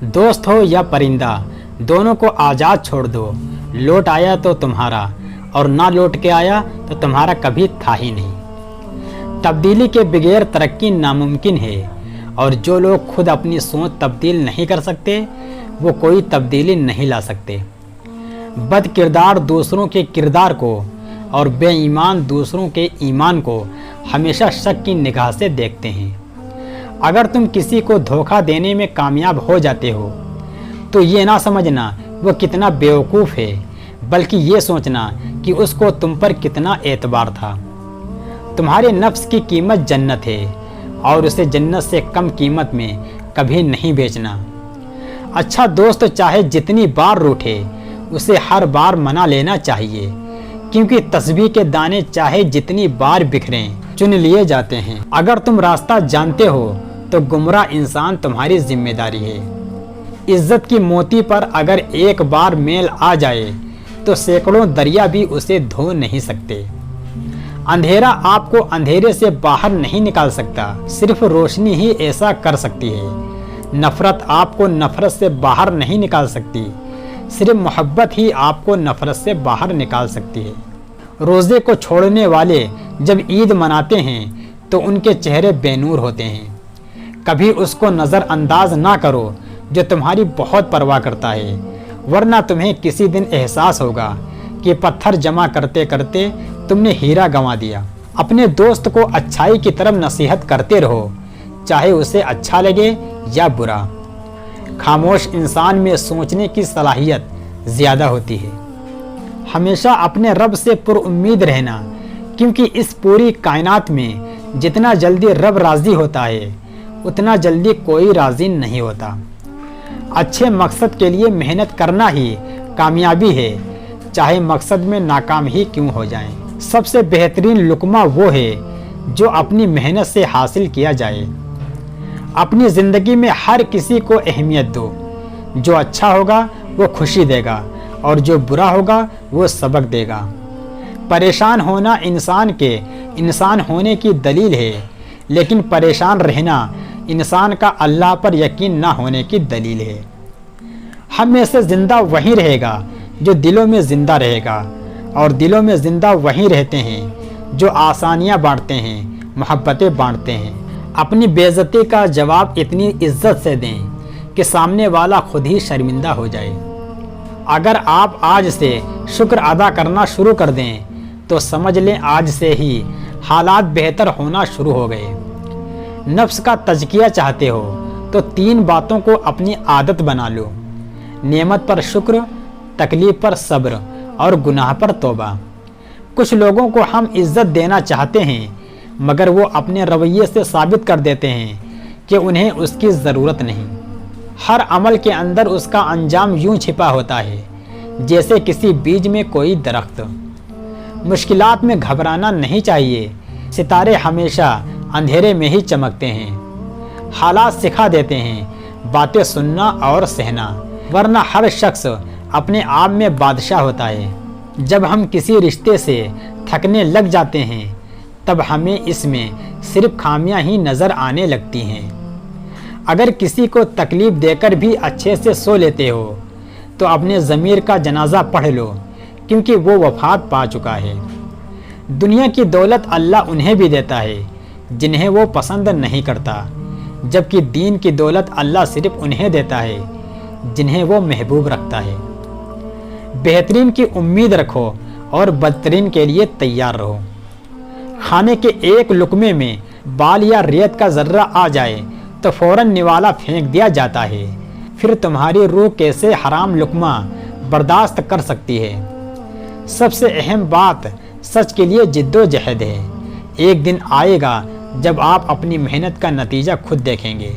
दोस्त हो या परिंदा, दोनों को आज़ाद छोड़ दो। लौट आया तो तुम्हारा, और ना लौट के आया तो तुम्हारा कभी था ही नहीं। तब्दीली के बगैर तरक्की नामुमकिन है, और जो लोग खुद अपनी सोच तब्दील नहीं कर सकते वो कोई तब्दीली नहीं ला सकते। बद किरदार दूसरों के किरदार को और बेईमान दूसरों के ईमान को हमेशा शक की निगाह से देखते हैं। अगर तुम किसी को धोखा देने में कामयाब हो जाते हो तो ये ना समझना वो कितना बेवकूफ़ है, बल्कि ये सोचना कि उसको तुम पर कितना एतबार था। तुम्हारे नफ्स की कीमत जन्नत है, और उसे जन्नत से कम कीमत में कभी नहीं बेचना। अच्छा दोस्त चाहे जितनी बार रूठे, उसे हर बार मना लेना चाहिए, क्योंकि तस्बीह के दाने चाहे जितनी बार बिखरें चुन लिए जाते हैं। अगर तुम रास्ता जानते हो तो गुमराह इंसान तुम्हारी जिम्मेदारी है। इज्जत की मोती पर अगर एक बार मेल आ जाए तो सैकड़ों दरिया भी उसे धो नहीं सकते। अंधेरा आपको अंधेरे से बाहर नहीं निकाल सकता, सिर्फ रोशनी ही ऐसा कर सकती है। नफरत आपको नफरत से बाहर नहीं निकाल सकती, सिर्फ मोहब्बत ही आपको नफरत से बाहर निकाल सकती है। रोज़े को छोड़ने वाले जब ईद मनाते हैं तो उनके चेहरे बेनूर होते हैं। कभी उसको नज़रअंदाज ना करो जो तुम्हारी बहुत परवाह करता है, वरना तुम्हें किसी दिन एहसास होगा कि पत्थर जमा करते करते तुमने हीरा गंवा दिया। अपने दोस्त को अच्छाई की तरफ नसीहत करते रहो, चाहे उसे अच्छा लगे या बुरा। खामोश इंसान में सोचने की सलाहियत ज़्यादा होती है। हमेशा अपने रब से पुरउम्मीद रहना, क्योंकि इस पूरी कायनात में जितना जल्दी रब राज़ी होता है उतना जल्दी कोई राज़ी नहीं होता। अच्छे मकसद के लिए मेहनत करना ही कामयाबी है, चाहे मकसद में नाकाम ही क्यों हो जाए। सबसे बेहतरीन लुक़मा वो है जो अपनी मेहनत से हासिल किया जाए। अपनी ज़िंदगी में हर किसी को अहमियत दो। जो अच्छा होगा वो खुशी देगा, और जो बुरा होगा वो सबक देगा। परेशान होना इंसान के इंसान होने की दलील है, लेकिन परेशान रहना इंसान का अल्लाह पर यकीन ना होने की दलील है। हम में से ज़िंदा वही रहेगा जो दिलों में ज़िंदा रहेगा, और दिलों में ज़िंदा वही रहते हैं जो आसानियाँ बांटते हैं, मोहब्बतें बांटते हैं। अपनी बेइज्जती का जवाब इतनी इज्जत से दें कि सामने वाला खुद ही शर्मिंदा हो जाए। अगर आप आज से शुक्र अदा करना शुरू कर दें तो समझ लें आज से ही हालात बेहतर होना शुरू हो गए। नफ्स का तज़किया चाहते हो तो 3 बातों को अपनी आदत बना लो: नेमत पर शुक्र, तकलीफ पर सब्र, और गुनाह पर तौबा। कुछ लोगों को हम इज्जत देना चाहते हैं, मगर वो अपने रवैये से साबित कर देते हैं कि उन्हें उसकी ज़रूरत नहीं। हर अमल के अंदर उसका अंजाम यूं छिपा होता है जैसे किसी बीज में कोई दरख्त। मुश्किलात में घबराना नहीं चाहिए, सितारे हमेशा अंधेरे में ही चमकते हैं। हालात सिखा देते हैं बातें सुनना और सहना, वरना हर शख्स अपने आप में बादशाह होता है। जब हम किसी रिश्ते से थकने लग जाते हैं तब हमें इसमें सिर्फ खामियां ही नज़र आने लगती हैं। अगर किसी को तकलीफ़ देकर भी अच्छे से सो लेते हो तो अपने ज़मीर का जनाजा पढ़ लो, क्योंकि वो वफ़ात पा चुका है। दुनिया की दौलत अल्लाह उन्हें भी देता है जिन्हें वो पसंद नहीं करता, जबकि दीन की दौलत अल्लाह सिर्फ उन्हें देता है जिन्हें वो महबूब रखता है। बेहतरीन की उम्मीद रखो और बदतरीन के लिए तैयार रहो। खाने के एक लुकमे में बाल या रेत का ज़र्रा आ जाए तो फ़ौरन निवाला फेंक दिया जाता है। फिर तुम्हारी रूह कैसे हराम लुकमा बर्दाश्त कर सकती है। सबसे अहम बात सच के लिए जिद्दोजहद है। एक दिन आएगा जब आप अपनी मेहनत का नतीजा खुद देखेंगे।